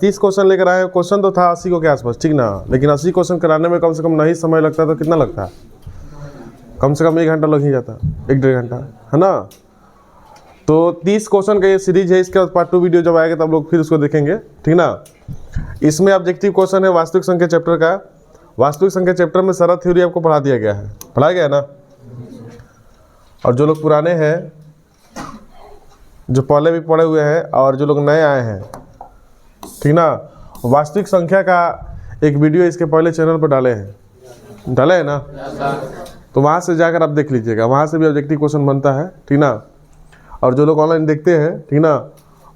30 question लेकर आए। Question तो था 80 के आसपास, ठीक ना, लेकिन 80 क्वेश्चन कराने में कम से कम नहीं समय लगता तो कितना लगता है? कम से कम 1 घंटा लग ही जाता, 1-1.5 घंटा, है ना। तो 30 क्वेश्चन का ये सीरीज है। इसका पार्ट 2 वीडियो जब आएगा तब लोग फिर उसको देखेंगे, ठीक ना। इसमें ऑब्जेक्टिव क्वेश्चन है वास्तविक संख्या चैप्टर का। वास्तविक संख्या चैप्टर में सारा थ्योरी आपको पढ़ा दिया गया है, पढ़ाया गया है ना। और जो लोग पुराने हैं, जो पहले भी पढ़े हुए हैं, और जो लोग नए आए हैं, ठीक ना, वास्तविक संख्या का एक वीडियो इसके पहले चैनल पर डाले हैं ना। तो वहाँ से जाकर आप देख लीजिएगा, वहाँ से भी ऑब्जेक्टिव क्वेश्चन बनता है, ठीक ना। और जो लोग ऑनलाइन देखते हैं, ठीक ना,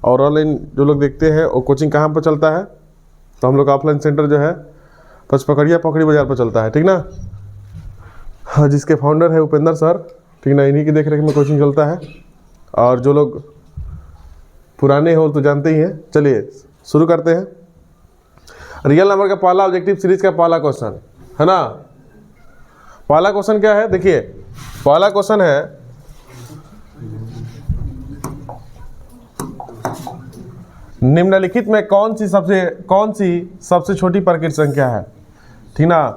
और ऑनलाइन जो लोग देखते हैं वो कोचिंग कहाँ पर चलता है? तो हम लोग का ऑफलाइन सेंटर जो है पचपकड़िया पकड़ी बाज़ार पर चलता है, ठीक ना। हाँ, जिसके फाउंडर है उपेंद्र सर, ठीक ना, इन्हीं की देख रेख में कोचिंग चलता है। और जो लोग पुराने हो तो जानते ही हैं। चलिए शुरू करते हैं। रियल नंबर का पहला ऑब्जेक्टिव सीरीज का पहला क्वेश्चन है ना। पहला क्वेश्चन क्या है? देखिए, पहला क्वेश्चन है, निम्नलिखित में कौन सी सबसे छोटी प्रकृत संख्या है, ठीक ना।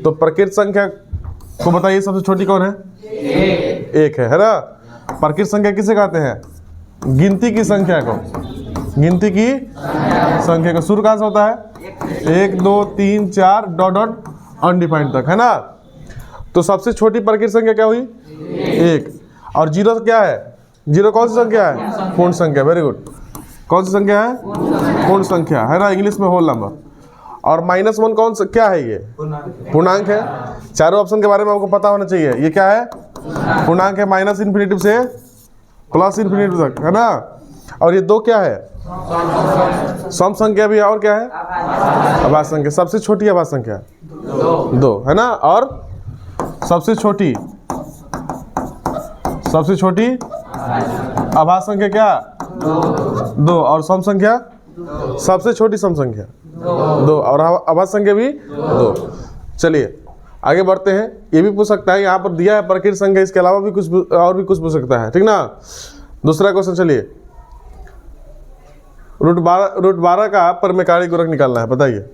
तो प्रकृत संख्या को बताइए, सबसे छोटी कौन है? एक है ना। प्रकृत संख्या किसे कहते हैं? गिनती की संख्या को, गिनती की संख्या को। शुरू कहाँ से होता है? 1 2 3 4 डॉट डॉट अनडिफाइंड तक, है ना। तो सबसे छोटी प्रकृत संख्या क्या हुई? 1। और 0 क्या है? 0 कौन सी संख्या है? पूर्ण संख्या। Very good. कौन सी संख्या है? पूर्ण संख्या, है ना, इंग्लिश में होल नंबर। और -1 कौन सा क्या है? ये पूर्णांक है। चारों ऑप्शन के बारे में आपको पता होना चाहिए। ये क्या है? पूर्णांक है, -∞ से +∞ तक, है ना। और ये 2 क्या है? सम संख्या भी है। और क्या है? आभास संख्या। सबसे छोटी आभास संख्या 2, है ना। और सबसे छोटी आभास संख्या क्या? 2। और सम संख्या, सबसे छोटी सम संख्या 2, और आभास संख्या भी 2। चलिए आगे बढ़ते हैं। ये भी पूछ सकता है, यहाँ पर दिया है प्रकृत संख्या, इसके अलावा भी कुछ पूछ सकता है, ठीक ना। दूसरा क्वेश्चन, चलिए, √12 का परमेकारी गुणक निकालना है, बताइए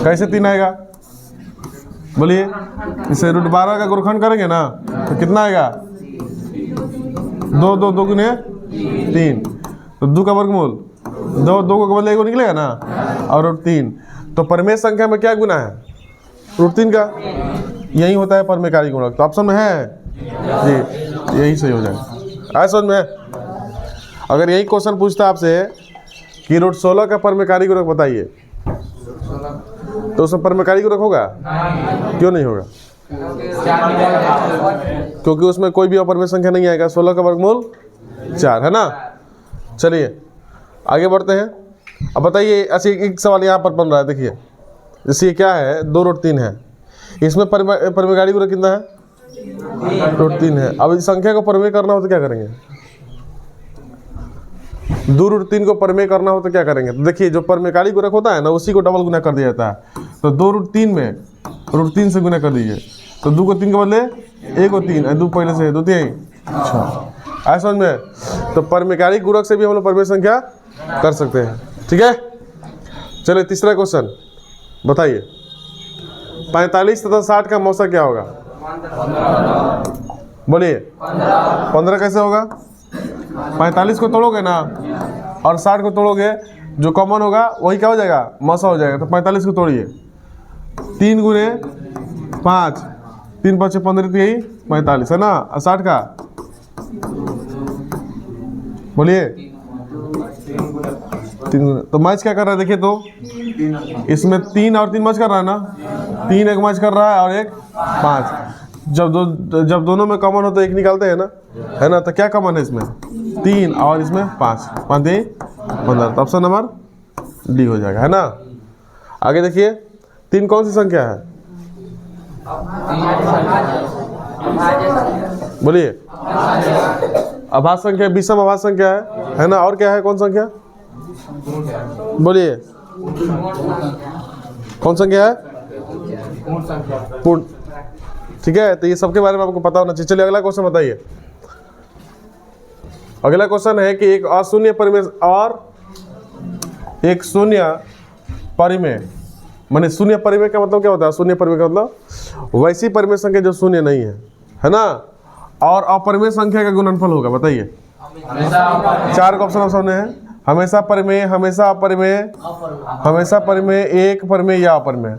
कैसे 3 आएगा? बोलिए। इसे √12 का गुणनखंड करेंगे ना तो कितना आएगा? 2 2 गुने 3, तो 2 का वर्गमूल 2 को बदले 1 निकलेगा ना, और √3। तो परमेय संख्या में क्या गुना है? √3 का। यही होता है परमेयकारी गुणक। तो ऑप्शन में है जी, यही सही हो जाएगा। आया समझ में? अगर यही क्वेश्चन पूछता आपसे कि √16 का परमेयकारी गुणक बताइए, तो उसमें परमेयकारी गुणक होगा? क्यों नहीं होगा? क्योंकि उसमें कोई भी अपरमेय संख्या नहीं आएगा। 16 का वर्गमूल 4, है ना। चलिए आगे बढ़ते हैं। अब बताइए, अच्छा एक सवाल यहाँ पर बन रहा है, देखिए, जैसे ये क्या है? 2√3 है, इसमें परमेयकारी गुणक कितना है? √3 है। अब इस संख्या को परमेय करना हो तो क्या करेंगे? 2√3 को परमेय करना हो तो क्या करेंगे? तो देखिए, जो परमेयकारी गुणक होता है ना, उसी को डबल गुना कर दिया जाता है। तो 2√3 में √3 से गुना कर दीजिए, तो 2 को 3 के बदले 1 को 3, 2 पहले से 2 3। अच्छा, आया समझ में? तो परमेयकारी गुणक से भी हम लोग परमेय संख्या कर सकते हैं, ठीक है। चलिए तीसरा क्वेश्चन बताइए, 45 तथा 60 का मौसा क्या होगा? बोलिए। 15 कैसे होगा? 45 को तोड़ोगे ना और 60 को तोड़ोगे, जो कॉमन होगा वही क्या हो जाएगा? मौसा हो जाएगा। तो 45 को तोड़िए, 3 गुने 5, 3 5 15, यही 45, है ना। और 60 का बोलिए। 3 गुने, तो मैच क्या कर रहा है? देखिए, तो इसमें 3 और 3 मैच कर रहा है ना। 3 एक मैच कर रहा है और 1 5। जब दोनों में कॉमन हो तो 1 निकालते हैं ना, है ना। तो क्या कॉमन है इसमें? 3 और इसमें 5, 5 15। तो ऑप्शन नंबर डी हो जाएगा, है ना। आगे देखिए, 3 कौन सी संख्या है? बोलिए। आभास संख्या, विषम आभास संख्या है ना। और क्या है? कौन संख्या? बोलिए, कौन संख्या है? पूर्ण, ठीक है। तो ये सबके बारे में आपको पता होना चाहिए। चलिए अगला क्वेश्चन बताइए। अगला क्वेश्चन है कि एक अशून्य परमेय और एक शून्य परिमेय, माने शून्य परिमेय का मतलब क्या होता है? शून्य परिमेय का मतलब वैसी परिमेय संख्या जो शून्य नहीं है ना, और अपरिमेय संख्या का गुणनफल होगा। बताइए, 4 का ऑप्शन सामने है, हमेशा परिमेय, हमेशा अपरिमेय, हमेशा परिमेय, एक परिमेय या अपरिमेय।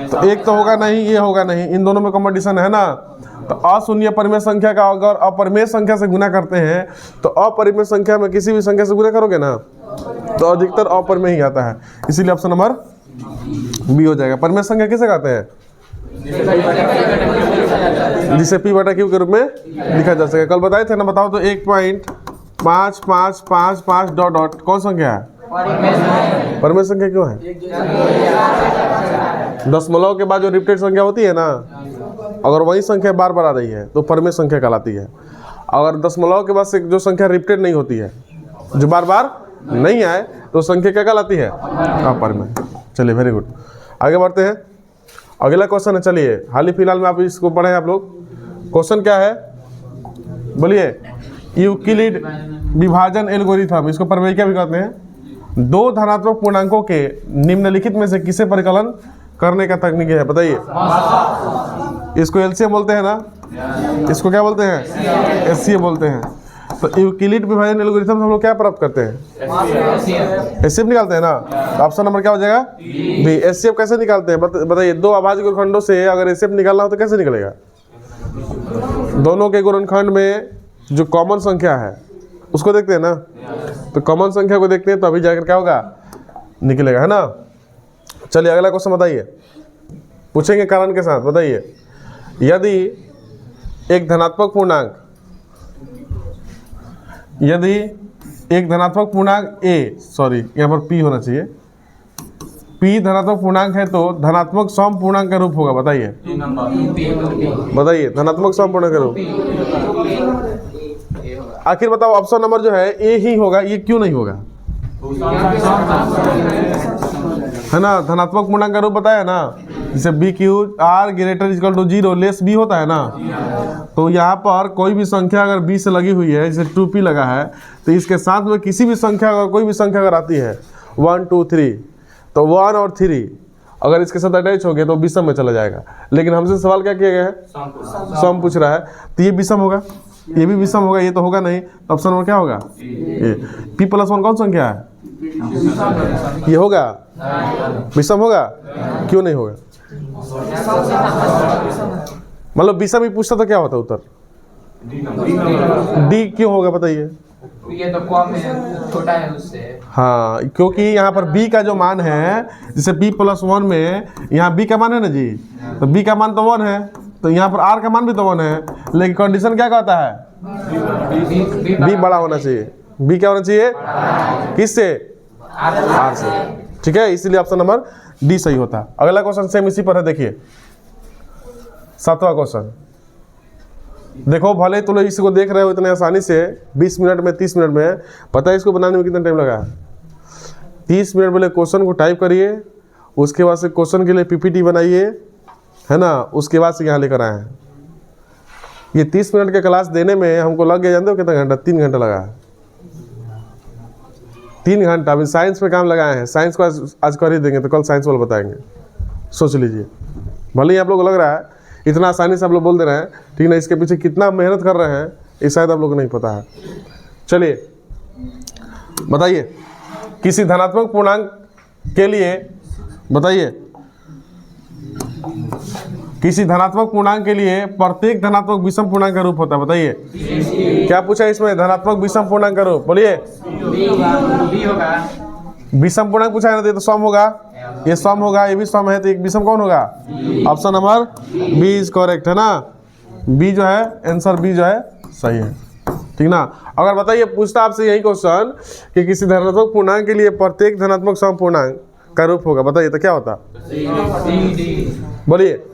तो एक तो होगा नहीं, ये होगा नहीं, इन दोनों में कॉम्पिटिशन है ना। तो अशून्य परिमेय संख्या का अगर अपरिमेय संख्या से गुना करते हैं तो अपरिमेय संख्या में किसी भी संख्या से गुना करोगे ना तो अधिकतर अपरिमेय ही आता है, इसीलिए ऑप्शन नंबर बी हो जाएगा। परिमेय संख्या किसे कहते हैं? जिसे P बटा Q के रूप में लिखा जा सके। कल बताए थे ना, बताओ तो 1.5555 डॉट डॉट कौन संख्या है? परिमेय संख्या क्यों है? दशमलव के बाद जो रिपीटेड संख्या होती है ना, अगर वही संख्या बार बार आ रही है तो परिमेय संख्या कहलाती है। अगर दशमलव के बाद से जो संख्या रिपीटेड नहीं होती है, जो बार बार नहीं आए, तो संख्या क्या कहलाती है? अपरिमेय। चलिए, वेरी गुड, आगे बढ़ते हैं। अगला क्वेश्चन है, चलिए हाल ही फिलहाल में आप इसको पढ़े आप लोग। क्वेश्चन क्या है बोलिए? यूक्लिड विभाजन एल्गोरिथम, इसको प्रमेयिका भी कहते हैं। दो धनात्मक पूर्णांकों के निम्नलिखित में से किसे परिकलन करने का तकनीक है? बताइए। इसको एलसीएम बोलते हैं ना, इसको क्या बोलते हैं? एचसीएफ बोलते हैं। तो यूक्लिड विभाजन एल्गोरिथम से हम लोग क्या प्राप्त करते हैं? एचसीएफ निकालते हैं ना। तो ऑप्शन नंबर क्या हो जाएगा? बी। एचसीएफ कैसे निकालते हैं बताइए? दो अभाज्य गुणनखंडों से अगर एचसीएफ निकालना हो तो कैसे निकलेगा? दोनों के गुणनखंड में जो कॉमन संख्या है उसको देखते हैं ना, तो कॉमन संख्या को देखते हैं तो अभी जाकर क्या होगा? निकलेगा, है ना। चलिए अगला क्वेश्चन बताइए, पूछेंगे कारण के साथ। बताइए, यदि एक धनात्मक पूर्णांक यहाँ पर P होना चाहिए, P धनात्मक पूर्णांक है तो धनात्मक सम पूर्णांक का रूप होगा। बताइए, धनात्मक सम पूर्णांक का रूप। आखिर बताओ, ऑप्शन नंबर जो है ए ही होगा, ये क्यों नहीं होगा? है ना, धनात्मक पूर्णांक का रूप बताया ना, जैसे B Q R greater equal to 0 less B होता है ना। तो यहाँ पर कोई भी संख्या अगर बी से लगी हुई है, जैसे 2p लगा है, तो इसके साथ में किसी भी संख्या अगर कोई भी संख्या अगर आती है 1 2 3, तो 1 और 3 अगर इसके साथ अटैच हो गया तो विषम में चला जाएगा। लेकिन हमसे सवाल क्या किया गया है? सम पूछ रहा है, तो ये विषम होगा, ये भी विषम होगा, ये तो होगा नहीं। तो ऑप्शन नंबर क्या होगा? ये p+1 कौन संख्या है? ये होगा, विषम होगा, क्यों नहीं होगा? मतलब विषम ही पूछता तो क्या होता उत्तर? डी क्यों होगा बताइए? ये तो कम है, छोटा है उससे। हाँ, क्योंकि यहाँ पर b का जो मान है, जैसे p+1 में यहाँ b का मान है ना जी, तो b का मान तो 1 है, तो यहाँ पर r का मान भी तो 1 है, लेकिन कंडीशन क्या कहता है? b बड़ा होना चाहिए। b क्या होना चाहिए? किससे? r से। ठीक है, इसीलिए ऑप्शन नंबर डी सही होता है। अगला क्वेश्चन सेम इसी पर है, देखिए 7वां क्वेश्चन। देखो, भले तो लोग इसको देख रहे हो इतने आसानी से 20 मिनट में 30 मिनट में, पता है इसको बनाने में कितना टाइम लगा? 30 मिनट पहले क्वेश्चन को टाइप करिए, उसके बाद से क्वेश्चन के लिए पीपीटी बनाइए, है ना, उसके बाद से यहाँ लेकर आए हैं। ये 30 मिनट के क्लास देने में हमको लग गया, जानते हो कितना घंटा? 3 घंटा लगा है, 3 घंटा। अभी साइंस पे काम लगाए हैं, साइंस को आज कर ही देंगे, तो कल साइंस वाले बताएंगे। सोच लीजिए, भले ही आप लोग को लग रहा है इतना आसानी से आप लोग बोल दे रहे हैं, ठीक ना, इसके पीछे कितना मेहनत कर रहे हैं ये शायद आप लोग को नहीं पता है। चलिए बताइए, किसी धनात्मक पूर्णांक के लिए, बताइए, किसी धनात्मक पूर्णांक के लिए प्रत्येक धनात्मक विषम पूर्णांक का रूप होता है। बताइए, क्या पूछा इसमें? धनात्मक विषम पूर्णांक का रूप। बोलिए, विषम पूर्णांक पूछा है ना, तो ये तो सम होगा, ये सम होगा, ये भी सम है, तो एक विषम कौन होगा? Option number B is correct, है ना। बी जो है आंसर, बी जो है सही है, ठीक ना। अगर बताइए, पूछता आपसे यही क्वेश्चन कि किसी धनात्मक पूर्णांक के लिए प्रत्येक धनात्मक सम पूर्णांक का रूप होगा, बताइए तो क्या होता? बोलिए,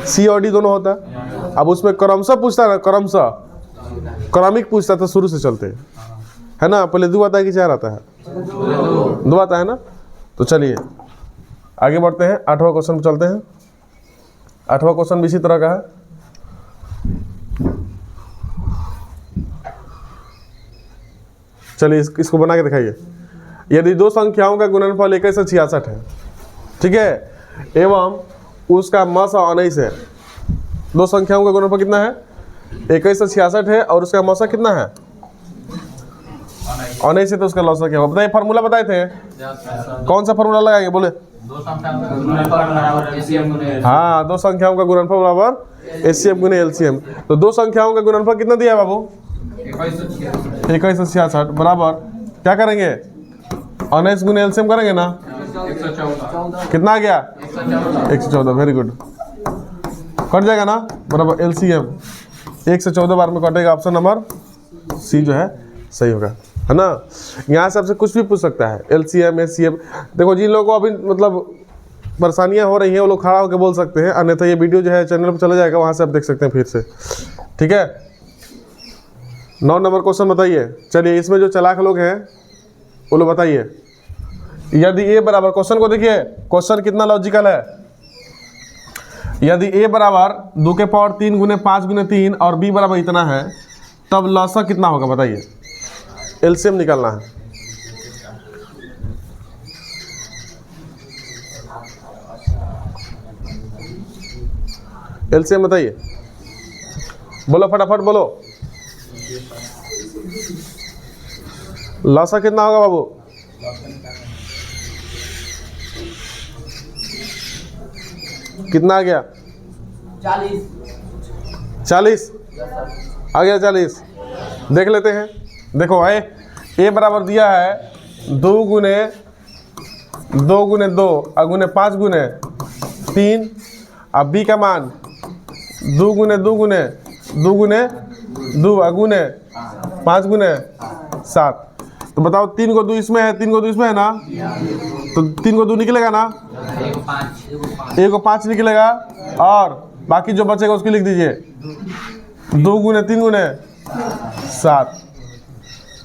सी और डी दोनों होता। अब उसमें क्रमशः पूछता है ना, क्रमशः क्रमिक पूछता तो शुरू से चलते, है ना। पहले 2 आता है कि 4 आता है? 2 आता है ना। तो चलिए आगे बढ़ते हैं, 8वां क्वेश्चन पर चलते हैं। 8वां क्वेश्चन भी इसी तरह का है। चलिए इसको बना के दिखाइए। यदि दो संख्याओं का गुणनफल 2166 है, ठीक है, एवं उसका मसा 19 है। दो संख्याओं का गुणनफल कितना है? 2166 है और उसका मसा कितना है? 19 है, तो उसका लौसा क्या होगा? बताइए, फार्मूला बताए थे, कौन सा फार्मूला लगाएंगे? बोले। हाँ, दो संख्याओं का गुणनफल बराबर एचसीएफ गुने एलसीएम। तो दो संख्याओं का गुणनफल कितना दिया है बाबू? 2166 बराबर क्या करेंगे? 19 गुने एलसीएम करेंगे ना? 114 कितना आ गया? 114। वेरी गुड, कट जाएगा ना? बराबर एलसीएम 114 बार में कटेगा। ऑप्शन नंबर सी जो है सही होगा, है ना। यहाँ से आपसे कुछ भी पूछ सकता है, एलसीएम एचसीएफ। देखो, जिन लोगों को अभी मतलब परेशानियाँ हो रही हैं वो लोग खड़ा होकर बोल सकते हैं, अन्यथा ये वीडियो जो है चैनल पर चला जाएगा, वहाँ से आप देख सकते हैं फिर से, ठीक है। 9 नंबर क्वेश्चन बताइए। चलिए, इसमें जो चालाक लोग हैं वो लोग बताइए। यदि ए बराबर, क्वेश्चन को देखिए, क्वेश्चन कितना लॉजिकल है। यदि ए बराबर 2 के पावर 3 गुने 5 गुने 3 और बी बराबर इतना है, तब लॉसा कितना होगा? बताइए, एलसीएम निकालना है। एलसीएम बताइए, बोलो फटाफट बोलो। लॉसा कितना होगा बाबू? कितना आ गया? 40 आ गया। 40 देख लेते हैं। देखो, ए बराबर दिया है 2 गुने 2 गुने 2 और गुने 5 गुने 3। अब बी का मान 2 गुने 2 गुने 2 गुने 2 और गुने 5 गुने 7। तो बताओ, 3 को 2 इसमें है, 3 को 2 इसमें है ना, तो 3 को 2 निकलेगा ना, 1 को 5 निकलेगा, और बाकी जो बचेगा उसकी लिख दीजिए 2 गुने 3 गुने 7।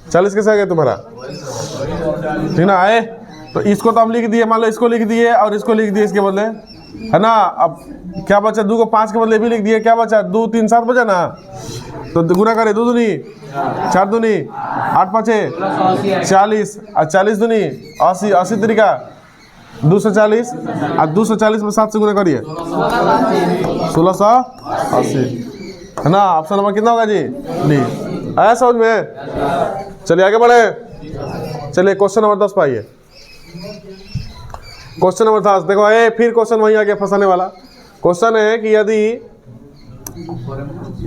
40 कैसे आ गया तुम्हारा? ठीक ना। आए तो इसको तो हम लिख दिए, मान लो इसको लिख दिए और इसको लिख दिए इसके बदले, है ना। अब क्या बचा? 2 को 5 के बदले भी लिख दिए, क्या बचा? 2 3 7 बचा ना, तो गुना करे 2 दूनी 4 दूनी 8 5 40 और 40 दूनी 80, 80 तरीका 240 और 240 में 7 से गुना करिए 1680, है ना। ऑप्शन नंबर कितना होगा जी? डी। आया समझ में? चलिए आगे बढ़े। चलिए क्वेश्चन नंबर 10 पाइए। क्वेश्चन नंबर 10 देखो, फिर क्वेश्चन वहीं आ गया फंसाने वाला। क्वेश्चन है कि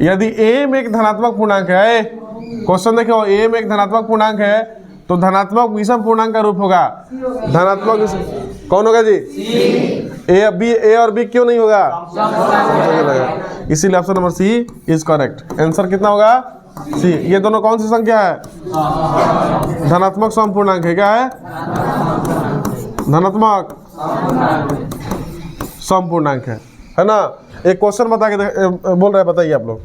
यदि ए में एक धनात्मक पूर्णांक है, क्वेश्चन देखो, ए में एक धनात्मक पूर्णांक है तो धनात्मक विषम पूर्णांक का रूप होगा धनात्मक कौन होगा जी? ए और बी क्यों नहीं होगा? इसीलिए option number C is correct. Answer कितना होगा? सी। ये दोनों कौन सी संख्या है? धनात्मक सम पूर्णांक है। क्या है? धनात्मक सम पूर्णांक है ना। एक क्वेश्चन बता के बोल रहे हैं, बताइए आप लोग।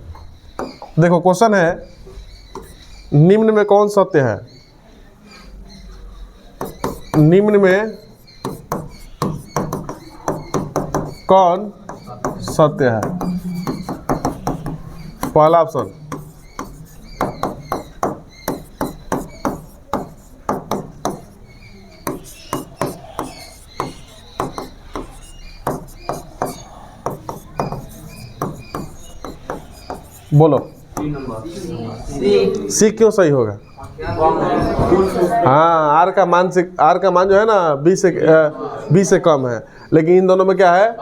देखो क्वेश्चन है, निम्न में कौन सत्य है? निम्न में कौन सत्य है? पहला ऑप्शन बोलो। सी क्यों सही होगा? हाँ, आर का मान जो है ना बी से कम है, लेकिन इन दोनों में क्या है?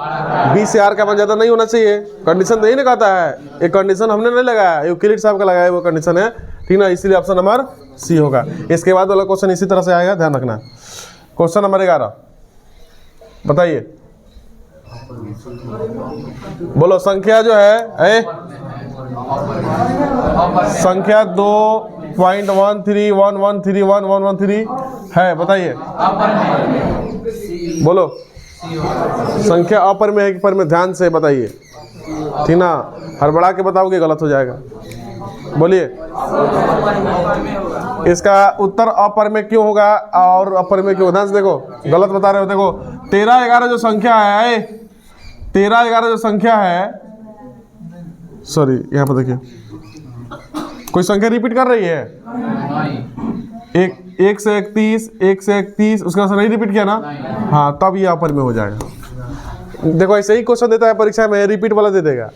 बी से आर का मान ज़्यादा नहीं होना चाहिए। कंडीशन नहीं ना कहता है, एक कंडीशन हमने नहीं लगाया, यूक्लिड साहब का लगाया वो कंडीशन है, ठीक ना। इसीलिए ऑप्शन नंबर सी होगा। इसके बाद वाला क्वेश्चन इसी तरह से आएगा, ध्यान रखना। क्वेश्चन नंबर 11 बताइए। बोलो, संख्या जो है संख्या 2.131131113 है, बताइए। बोलो, संख्या अपर में है कि पर में? ध्यान से बताइए, ठीक ना। हड़बड़ा के बताओगे गलत हो जाएगा। बोलिए, इसका उत्तर अपर में क्यों होगा और अपर में क्यों? ध्यान से देखो, गलत बता रहे हो। देखो 13 11 जो संख्या है, 13 11 जो संख्या है, सॉरी यहाँ पर देखिए, कोई संख्या रिपीट कर रही है? 1 से 31 उसके बाद नहीं रिपीट किया ना, हाँ तब ये अपर में हो जाएगा। देखो ऐसे ही क्वेश्चन देता है परीक्षा में, रिपीट वाला दे देगा।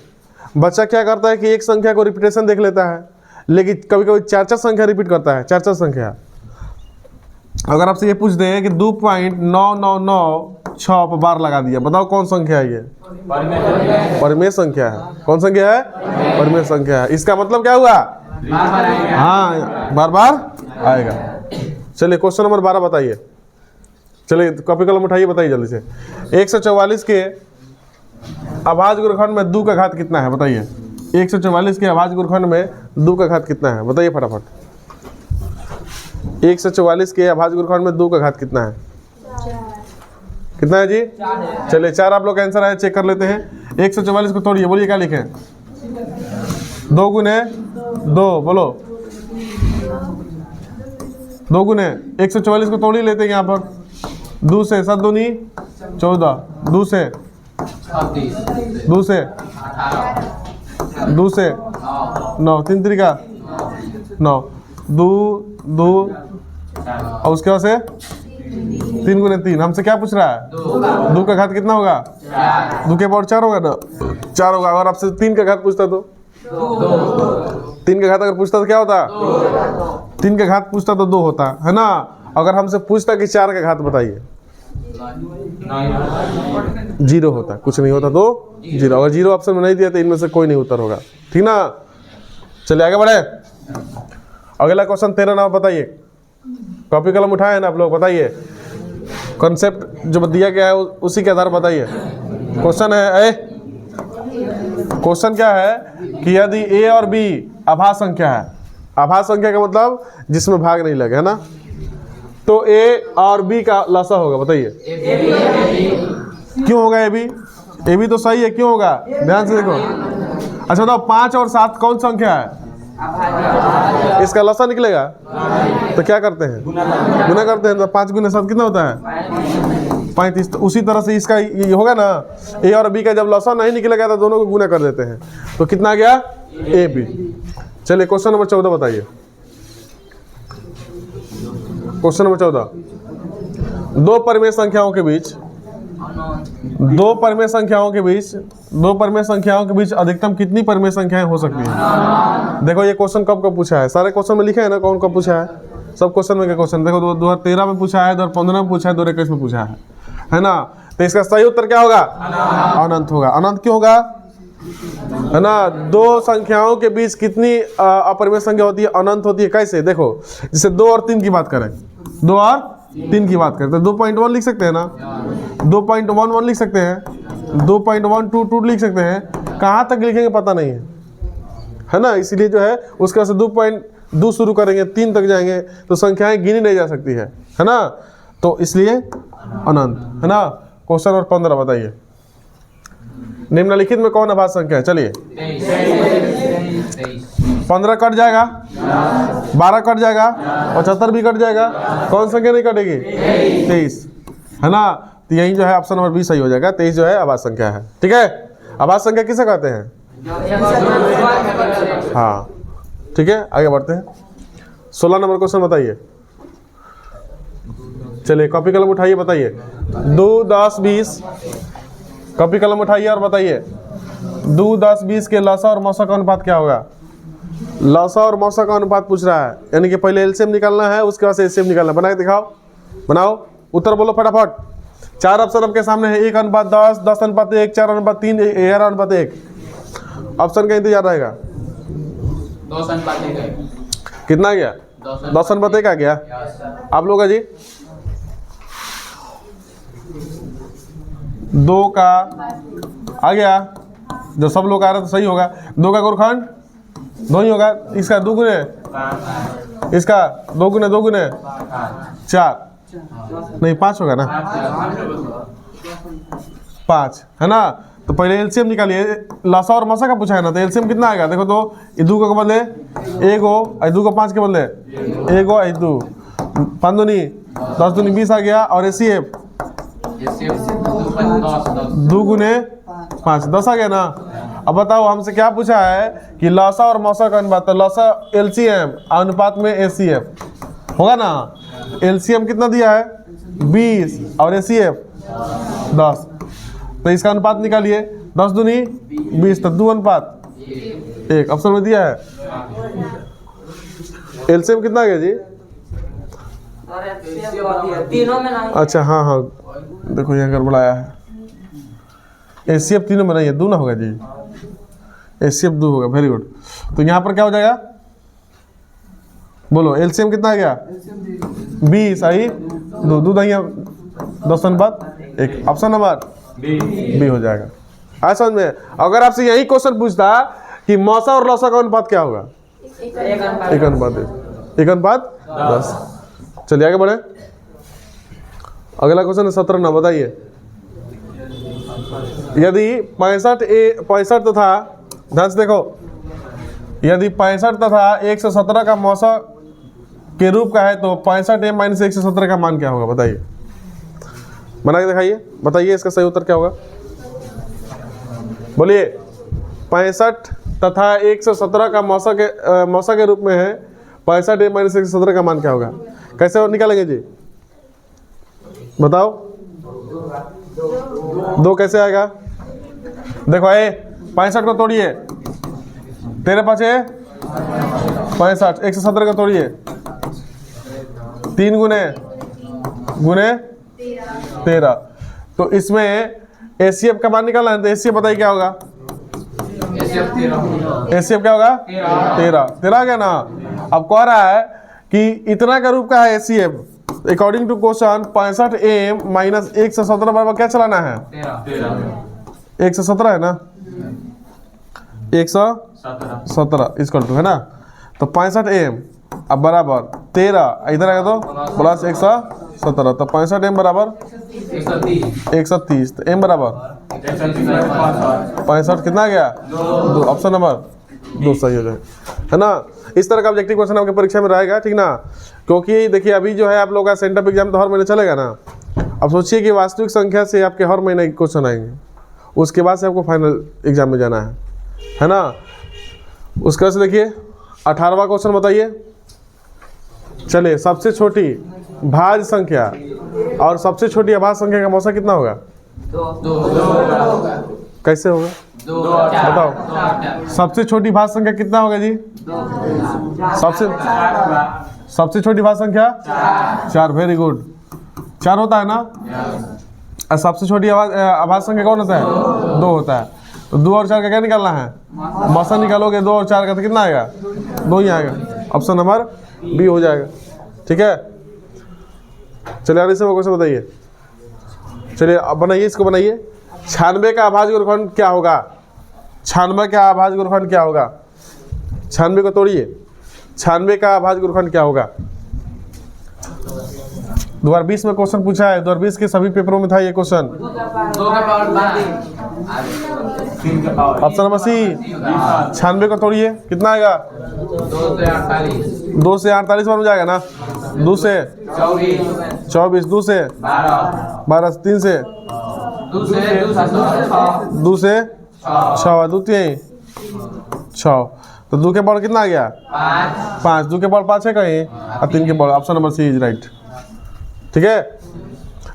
बच्चा क्या करता है कि एक संख्या को रिपीटेशन देख लेता है, लेकिन कभी कभी 4 संख्या रिपीट करता है, 4 संख्या। अगर आपसे ये पूछ दे कि 2.9996 पर बार लगा दिया, बताओ कौन संख्या है ये? परिमेय संख्या है। कौन संख्या है? परिमेय संख्या है। इसका मतलब क्या हुआ? हाँ, बार बार आएगा। चलिए क्वेश्चन नंबर 12 बताइए। चलिए कॉपी कलम उठाइए, बताइए जल्दी से। 144 के अभाज्य गुणनखंड में 2 का घात कितना है? बताइए। 144 के अभाज्य गुणनखंड में 2 का घात कितना है? बताइए फटाफट। 144 के अभाज्य गुणनखंड में 2 का घात कितना है? कितना है जी? चलिए 4 आप लोग का आंसर है, चेक कर लेते हैं। 144 को तोड़िए, बोलिए क्या लिखें? 2 गुने 2, बोलो 2 गुने 144 को तोड़ ही लेते हैं यहाँ पर। 2 से 7 दूनी 14, 2 से 2 से 2 से 9, 3 3 का 9, 2 2 और उसके बाद से 3 गुने 3। हमसे क्या पूछ रहा है? 2 का घात कितना होगा? 2 के पावर 4 होगा ना, 4 होगा। अगर आपसे 3 का घात पूछता तो 3 का घात अगर पूछता तो क्या होता? 3 का घात पूछता तो 2 होता है ना। अगर हमसे पूछता कि 4 का घात बताइए, 0 होता, कुछ नहीं होता तो 0। अगर 0 ऑप्शन में नहीं दिया तो इनमें से कोई नहीं उत्तर होगा, ठीक ना। चलिए आगे बढ़े। अगला क्वेश्चन 13 नंबर बताइए। कॉपी कलम उठाए हैं ना आप लोग? बताइए कॉन्सेप्ट जो दिया गया है उसी के आधार पर बताइए। क्वेश्चन है क्वेश्चन क्या है कि यदि ए और बी अभाज्य संख्या है, अभाज्य संख्या का मतलब जिसमें भाग नहीं लगे, है ना, तो ए और बी का लसा होगा। बताइए क्यों होगा? ए बी तो सही है, क्यों होगा? ध्यान से देखो। अच्छा बताओ 5 और 7 कौन संख्या है? इसका लसा निकलेगा तो क्या करते हैं? गुना करते हैं। तो 5 गुना 7 कितना होता है? 35। तो उसी तरह से इसका ये होगा ना, ए और बी का जब लसा नहीं निकलेगा तो दोनों को गुना कर देते हैं। तो कितना आ गया? A B. चलिए क्वेश्चन नंबर 14 बताइए। क्वेश्चन नंबर 14, 2 परिमेय संख्याओं के बीच 2 परिमेय संख्याओं के बीच अधिकतम कितनी परिमेय संख्याएं हो सकती हैं? देखो ये क्वेश्चन कब कब पूछा है, सारे क्वेश्चन में लिखा है ना कौन कब पूछा है, सब क्वेश्चन में क्या क्वेश्चन। देखो 2013 में पूछा है, 2015 में पूछा है, 2021 में पूछा है ना। तो इसका सही उत्तर क्या होगा? अनंत होगा। अनंत क्यों होगा? है ना। 2 संख्याओं के बीच कितनी अपरिमेय संख्या होती है? अनंत होती है। कैसे? देखो जैसे 2 और 3 की बात करें, 2 और 3 की बात करते हैं, 2.1 लिख सकते हैं ना, 2.11 लिख सकते हैं, 2.122 लिख सकते हैं। कहाँ तक लिखेंगे पता नहीं है ना। इसीलिए जो है उसके बाद से 2.2 शुरू करेंगे, 3 तक जाएंगे तो संख्याएं गिनी नहीं जा सकती है ना। तो इसलिए अनंत, है ना। क्वेश्चन नंबर 15 बताइए। निम्नलिखित में कौन अभाज्य संख्या है? चलिए 15 कट जाएगा, 12 कट जाएगा, 75 भी कट जाएगा, कौन संख्या नहीं कटेगी? 23, है ना। तो यही जो है ऑप्शन नंबर 20 सही हो जाएगा। 23 जो है अभाज्य संख्या है, ठीक है। अभाज्य संख्या किसे कहते हैं? हाँ ठीक है, आगे बढ़ते हैं। 16 नंबर क्वेश्चन बताइए। चलिए कॉपी कलम उठाइए, बताइए। 2, 10, 20, कॉपी कलम उठाइए और बताइए 2, 10, 20 के लसा और मौसा का अनुपात क्या होगा? लसा और मौसा का अनुपात पूछ रहा है, यानी कि पहले एलसीएम निकालना है, उसके बाद से एलसीएम निकालना है। बना के दिखाओ, बनाओ, उत्तर बोलो फटाफट। 4 ऑप्शन आपके सामने है, 1:10, 10:1, 4:3, 11:1। ऑप्शन का इंतजार रहेगा। 2:1 कितना आ गया? 10:1 आ गया। आप लोग का जी 2 का आ गया, जो सब लोग आ रहे तो सही होगा। 2 का गुणनखंड 2 ही होगा। इसका 2 गुने, इसका 2 गुने 2 गुने 4 नहीं 5 होगा ना, 5 है ना। तो पहले एलसीएम निकालिए। लसा और मसा का पूछा है ना, तो एलसीएम कितना आएगा? देखो तो 2 के बदले 1 हो, 2 को 5 के बदले 1 हो, 2 5 दूनी 10 दूनी 20 आ गया। और एसीएफ 2 गुने 5 10 आ गया ना। अब बताओ हमसे क्या पूछा है कि लसा और मौसा का अनुपात, तो लसा एलसीएम अनुपात में एसीएफ होगा ना। एलसीएम कितना दिया है 20 और एसीएफ 10, तो इसका अनुपात निकालिए 10 दूनी 20, तो 2 अनुपात 1 ऑप्शन में दिया है। एलसीएम कितना आ गया जी? तीनों में नहीं। अच्छा हाँ हाँ, देखो यहाँ गड़बड़ाया है, एसीएफ तीनों में नहीं है, 2 ना होगा जी, एसीएफ 2 होगा। Very good. तो यहाँ पर क्या हो जाएगा, बोलो एलसीएम कितना आ गया 20 आई 2 नहीं है 10 अनुपात 1, ऑप्शन नंबर बी हो जाएगा। आज समझ में? अगर आपसे यही क्वेश्चन पूछता कि मौसा और लौसा का अनुपात क्या होगा, 1 अनुपात 10। चलिए आगे बढ़े। अगला क्वेश्चन है 17 ना, बताइए। यदि 65 तथा, ध्यान से देखो, यदि 65 तथा 117 का मौसा के रूप का है तो 65m माइनस 117 का मान क्या होगा, बताइए, बना के दिखाइए, बताइए इसका सही उत्तर क्या होगा, बोलिए। 65 तथा 117 का मौसा के रूप में है, 65m माइनस 117 का मान क्या होगा, कैसे निकालेंगे जी, बताओ। 2 कैसे आएगा, देखो 65 को तोड़िए, तेरे पास है 65, 117 का तोड़िए, 3 गुने 13, तो इसमें एसीएफ का मान निकालना है, तो एसीएफ बताइए क्या होगा, एसीएफ क्या होगा 13 आ गया ना। अब कह रहा है कि इतना का रूप का है ACF, according to question 65m minus 117 बराबर क्या चलाना है, 117 है ना, 117 इसका टू है ना, तो 65m अब बराबर 13, इधर आएगा तो प्लस 117, तो 65m बराबर 130, तो m बराबर 65 कितना आ गया 2, ऑप्शन नंबर 2 सही हो जाए, है ना। इस तरह का ऑब्जेक्टिव क्वेश्चन आपके परीक्षा में रहेगा, ठीक ना। क्योंकि देखिए अभी जो है आप लोगों का सेंटर एग्जाम तो हर महीने चलेगा ना। अब सोचिए कि वास्तविक संख्या से आपके हर महीने क्वेश्चन आएंगे, उसके बाद से आपको फाइनल एग्जाम में जाना है ना। उसके बाद से देखिए 18वां क्वेश्चन बताइए। चलिए, सबसे छोटी भाज्य संख्या और सबसे छोटी अभाज्य संख्या का मौसा कितना होगा, 2 कैसे होगा बताओ। सबसे छोटी भाज्य संख्या कितना होगा जी, सबसे छोटी भाज्य संख्या 4, वेरी गुड, 4 होता है ना। और सबसे छोटी अभाज्य संख्या कौन होता है, 2 होता है। तो 2 और 4 का क्या निकालना है, मौसा निकालोगे, 2 और 4 का तो कितना आएगा 2 ही आएगा, ऑप्शन नंबर बी हो जाएगा, ठीक है। चलिए आगे से क्वेश्चन बताइए। चलिए अब बनाइए, इसको बनाइए। 96 का अभाज्य गुणनफल क्या होगा, 96 का अभाज्य गुणनफल क्या होगा, 96 को तोड़िए, 96 का अभाज्य गुणनफल क्या होगा। 2020 में क्वेश्चन पूछा है, 2020 के सभी पेपरों में था ये क्वेश्चन। ऑप्शन नंबर सी, 96 को तोड़िए, कितना आएगा 2 से 48 बार हो जाएगा ना, 2 से 24, 2 से 12, 3 से 2 से 6, 2 3 6, तो 2 के बॉल कितना आ गया 5, 2 के बॉल 5 है कहीं, और 3 के ball, option number C is right, ठीक है।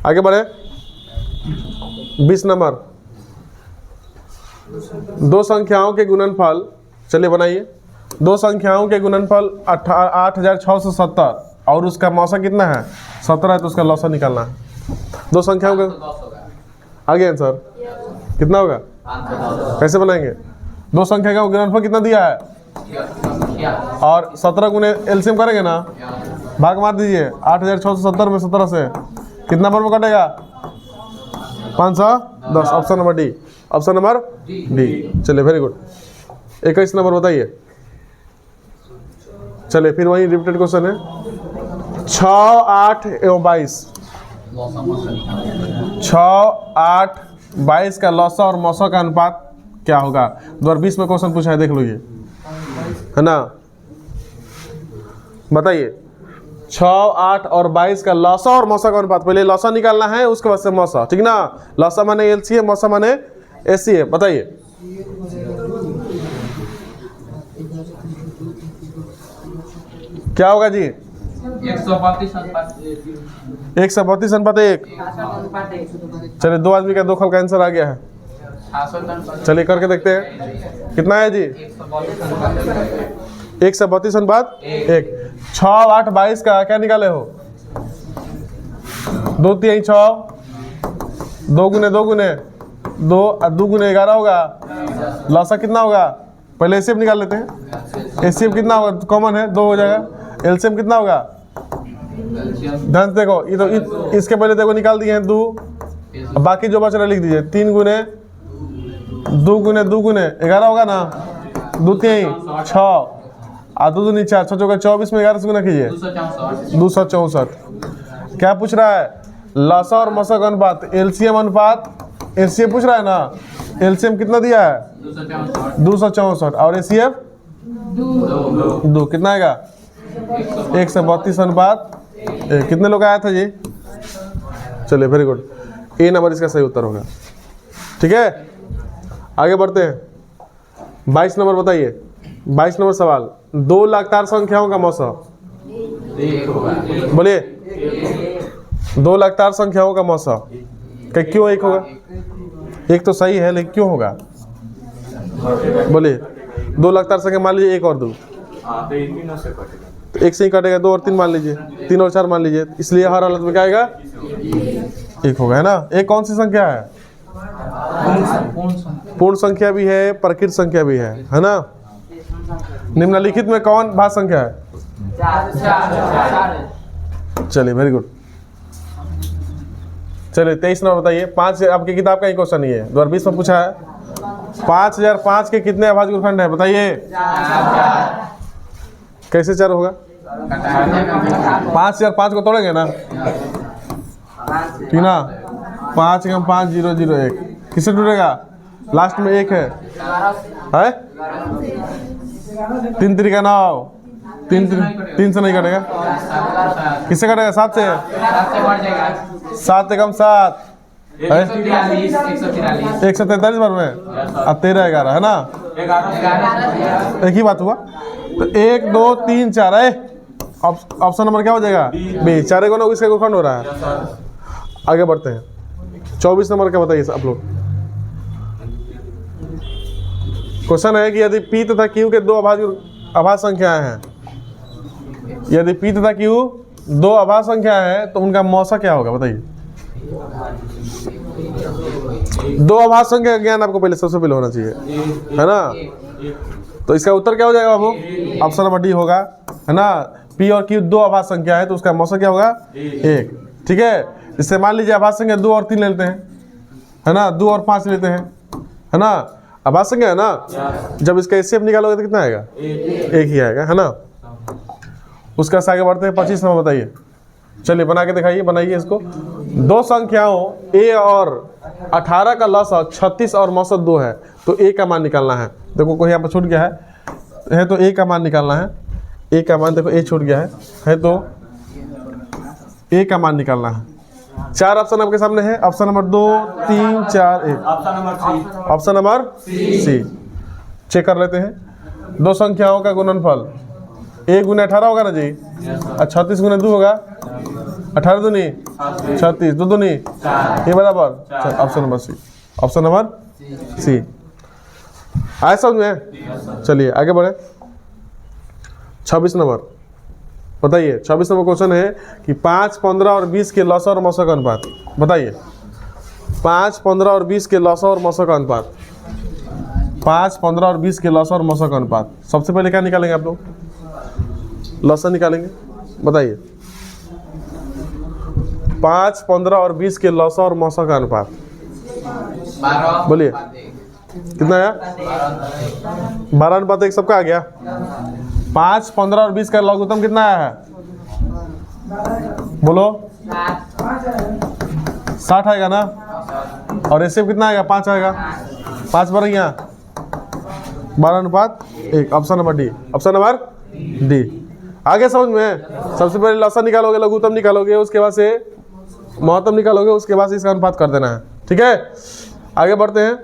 आगे बढ़े 20 नंबर, 2 संख्याओं के गुणनफल, चलिए बनाइए। 2 संख्याओं के गुणनफल 8670 और उसका मौसा कितना है 17 है, तो उसका लौसा निकालना है। 2 संख्याओं का आगे आंसर कितना होगा, कैसे बनाएंगे। 2 संख्या का गुणनफल कितना दिया है और 17 गुने एलसीएम करेंगे ना, भाग मार दीजिए। 8670 में 17 से कितना नंबर में कटेगा 510, option number D, option number D. चलिए वेरी गुड। 21 नंबर बताइए। चलिए फिर वही रिपीटेड क्वेश्चन है। 6, 8 एवं 22, 6, 8, 22 का लौसा और मौसा का अनुपात क्या होगा। 2020 में क्वेश्चन पूछा है, देख लो ये, है ना। बताइए 6, 8 और 22 का लौसा और मौसा का अनुपात। पहले लौसा निकालना है, उसके बाद से मौसा, ठीक ना। लौसा माने एलसीएम, मौसा माने एसीएम। बताइए क्या होगा जी। 132 अनुपात 132:1। चलिए 2 आदमी का 2 खल का आंसर आ गया है। 66 अनुपात चलिए करके देखते हैं कितना है जी। 132:1। 6 8 22 का क्या निकाले हो? 2 3 6, 2 गुने 2 गुने 2 और 2 गुने 11 होगा। लौसा कितना होगा? पहले एलसीएम निकाल लेते हैं। एलसीएम कितना होगा? कॉमन है 2 हो जाएगा। एलसीएम कितना होगा? ध्यान से देखो, ये तो इसके पहले देखो निकाल दिए हैं 2, बाकी जो बच रहा लिख दीजिए। 3 गुने 2 गुने 2 गुने 11 होगा ना। 2 3 6 और 2 दूनी 4, 6 चौका 24 में 11 से गुना कीजिए 264। क्या पूछ रहा है? लसा और मसा का अनुपात, एलसीएम अनुपात। एलसीएम पूछ रहा है ना। एलसीएम कितना दिया है? 264 और एसीएफ 2 कितना आएगा? 132:1। कितने लोग आया था जी? चलिए वेरी गुड, ए नंबर इसका सही उत्तर होगा। ठीक है, आगे बढ़ते हैं। 22 नंबर बताइए। 22 नंबर सवाल, 2 लगातार संख्याओं का मौसा। बोलिए 2 लगातार संख्याओं का मौसा क्यों 1 होगा? 1 तो सही है लेकिन क्यों होगा? बोलिए 2 लगातार संख्या मान लीजिए 1 और 2, तो 1 से ही कटेगा। 2 और 3 मान लीजिए, 3 और 4 मान लीजिए, इसलिए हर हालत में क्या आएगा? 1 होगा, है ना। 1 कौन सी संख्या है? पूर्ण संख्या भी है, प्रकृत संख्या भी है ना। निम्नलिखित में कौन भाज्य संख्या है? चलिए वेरी गुड। चलिए 23 नंबर बताइए। 5 आपकी किताब का ही क्वेश्चन ही है, 2020 में पूछा है। 5005 के कितने अभाज्य गुणनफल है बताइए? कैसे 4 होगा? 5005 को तोड़ेंगे ना, ठीक ना। 5 × 5 0 0 1 किससे टूटेगा? लास्ट में 1 है 3 3 9, 3 से नहीं कटेगा। किससे कटेगा? 7 से। 7 एकम 7 143 बार में अब 13 11 है ना। एक ही बात हुआ तो 1 2 3 4 है। ऑप्शन नंबर क्या हो जाएगा? बी। 4 को इसका गुणनफल हो रहा है। आगे बढ़ते हैं। 24 नंबर का बताइए आप लोग। क्वेश्चन है कि यदि पी तथा क्यू के 2 अभाज्य संख्याएं हैं, यदि पी तथा क्यू 2 अभाज्य संख्या है तो उनका मौसा क्या होगा बताइए? 2 अभाज्य संख्या का ज्ञान आपको पहले सबसे पहले होना चाहिए, है ना। तो इसका उत्तर क्या हो जाएगा बाबू? ऑप्शन नंबर डी होगा, है ना। पी और क्यू 2 अभाज्य संख्या है तो उसका मौसा क्या होगा? 1। ठीक है, इससे मान लीजिए अभाज्य संख्या 2 और 3 लेते हैं, है ना। 2 और 5 लेते हैं, है ना। अभाज्य संख्या है ना। जब इसका एचसीएफ निकालोगे तो कितना आएगा? 1 ही आएगा, है ना। उसका से आगे बढ़ते हैं। 25 नंबर बताइए। चलिए बना के दिखाइए, बनाइए इसको। 2 संख्याओं a और 18 का लसा 36 और मौसत 2 है तो a का मान निकालना है। देखो कोई यहाँ पर छूट गया है तो a का मान निकालना है। a का मान देखो a छूट गया है तो a का मान निकालना है। 4 ऑप्शन आपके सामने है। Option number 2 3 4 1। Option number C. Check कर लेते हैं। 2 संख्याओं का गुणनफल 1 गुने 18 होगा ना जी, और 36 गुने 2 होगा। 18 दूनी 36, 2 दूनी ये बराबर। Option number C. Option number C आया समझ में? चलिए आगे बढ़े। 26 नंबर बताइए। 26 नंबर क्वेश्चन है कि 5, 15 और 20 के लसा और मौसा का अनुपात बताइए। 5, 15 और 20 के लसा और मौसा का अनुपात। 5, 15 और 20 के लसा और मौसा का अनुपात। सबसे पहले क्या निकालेंगे आप लोग? लसा निकालेंगे, बताइए। 5, 15 और 20 के लसा और मौसा का अनुपात बोलिए कितना आया? 12:1 सबका आ गया। 5, 15 और 20 का लघुत्तम कितना आया है? बोलो 60 आएगा ना। और एचसीएफ कितना आएगा? 5 आएगा। 5 बार यहाँ 12:1। Option number D. Option number D. आगे समझ में? सबसे पहले लसा निकालोगे, लघुत्तम निकालोगे, उसके बाद से महत्तम निकालोगे, उसके बाद से इसका अनुपात कर देना है। ठीक है, आगे बढ़ते हैं।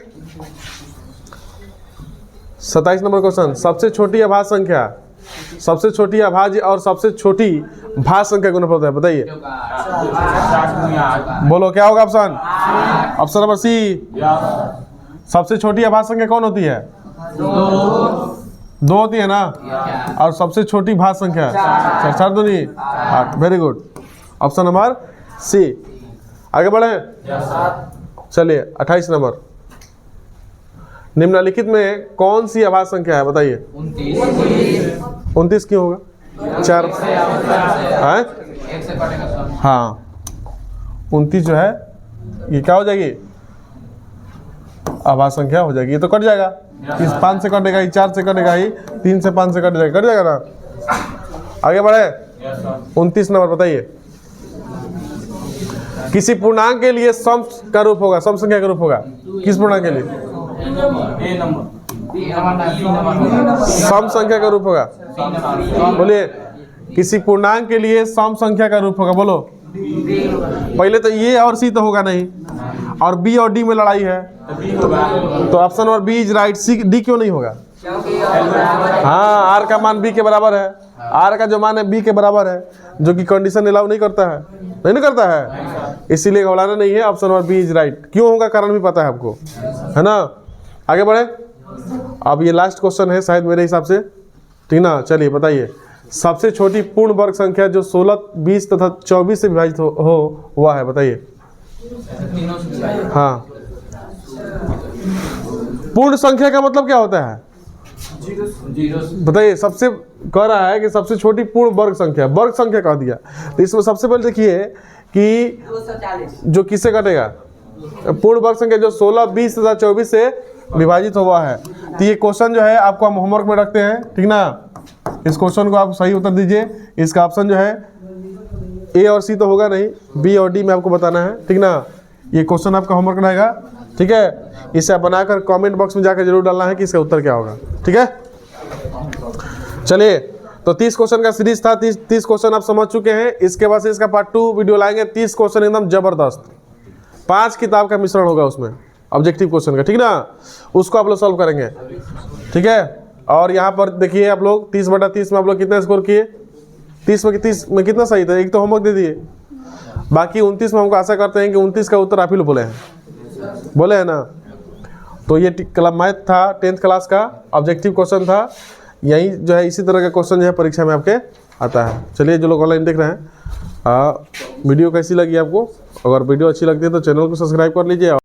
27 नंबर क्वेश्चन। सबसे छोटी अभाज्य संख्या सबसे छोटी अभाज्य और सबसे छोटी भाज्य संख्या का गुणनफल होता है, बताइए। बोलो क्या होगा ऑप्शन? ऑप्शन नंबर सी। सबसे छोटी अभाज्य संख्या कौन होती है? 2 होती है ना। और सबसे छोटी भाज्य संख्या 4 दूनी 8। Very good, option number C. आगे बढ़े, चलिए 28 नंबर। निम्नलिखित में कौन सी अभाज्य संख्या है, बताइए। 29 क्यों होगा? 4 है। हाँ 29 जो है ये क्या हो जाएगी? अभाज्य संख्या हो जाएगी। ये तो कट जाएगा, इस 5 से कटेगा ही, 4 से कटेगा ही, 3 से 5 से कट जाएगा ना। आगे बढ़े, 29 नंबर बताइए। किसी पूर्णांक के लिए सम का रूप होगा, सम संख्या का रूप होगा किस पूर्णांक के लिए? सम संख्या का रूप होगा। बोलिए, किसी पूर्णांक के लिए सम संख्या का रूप होगा, बोलो। पहले तो ये और सी तो होगा नहीं, और बी और डी में लड़ाई है, तो option number B is right. C D क्यों नहीं होगा? हाँ, आर का मान बी के बराबर है, आर का जो मान है बी के बराबर है, जो कि कंडीशन अलाउ नहीं करता है, नहीं करता है, इसीलिए घबराना नहीं है। Option number B is right. क्यों होगा कारण भी पता है आपको, है ना। आगे बढ़े, अब ये लास्ट क्वेश्चन है शायद मेरे हिसाब से, ठीक ना। चलिए बताइए, सबसे छोटी पूर्ण वर्ग संख्या जो 16, 20 तथा 24 से विभाजित हो हुआ है, बताइए। हाँ, पूर्ण संख्या का मतलब क्या होता है, बताइए। सबसे कह रहा है कि सबसे छोटी पूर्ण वर्ग संख्या, वर्ग संख्या कह दिया, तो इसमें सबसे पहले देखिए कि 240 जो किससे कटेगा? पूर्ण वर्ग संख्या जो 16, 20 तथा 24 से विभाजित हुआ है। तो ये क्वेश्चन जो है आपको हम होमवर्क में रखते हैं, ठीक ना। इस क्वेश्चन को आप सही उत्तर दीजिए। इसका ऑप्शन जो है ए और सी तो होगा नहीं, बी और डी में आपको बताना है, ठीक ना। ये क्वेश्चन आपका होमवर्क रहेगा, ठीक है। इसे आप बनाकर कमेंट बॉक्स में जाकर जरूर डालना है कि इसका उत्तर क्या होगा, ठीक है। चलिए, तो 30 क्वेश्चन का सीरीज था, 30 क्वेश्चन आप समझ चुके हैं। इसके बाद से इसका पार्ट 2 वीडियो लाएंगे। 30 क्वेश्चन एकदम जबरदस्त, 5 किताब का मिश्रण होगा उसमें, ऑब्जेक्टिव क्वेश्चन का, ठीक ना। उसको आप लोग सॉल्व करेंगे, ठीक है। और यहाँ पर देखिए आप लोग 30/30 में आप लोग कितना स्कोर किए? 30 में कितना सही था? एक तो होमवर्क दे दिए, बाकी 29 में हमको आशा करते हैं कि 29 का उत्तर आप ही लोग बोले हैं ना। तो ये मैथ था 10th क्लास का ऑब्जेक्टिव क्वेश्चन था। यही जो है इसी तरह का क्वेश्चन जो है परीक्षा में आपके आता है। चलिए, जो लोग ऑनलाइन देख रहे हैं, वीडियो कैसी लगी आपको? अगर वीडियो अच्छी लगती है तो चैनल को सब्सक्राइब कर लीजिए।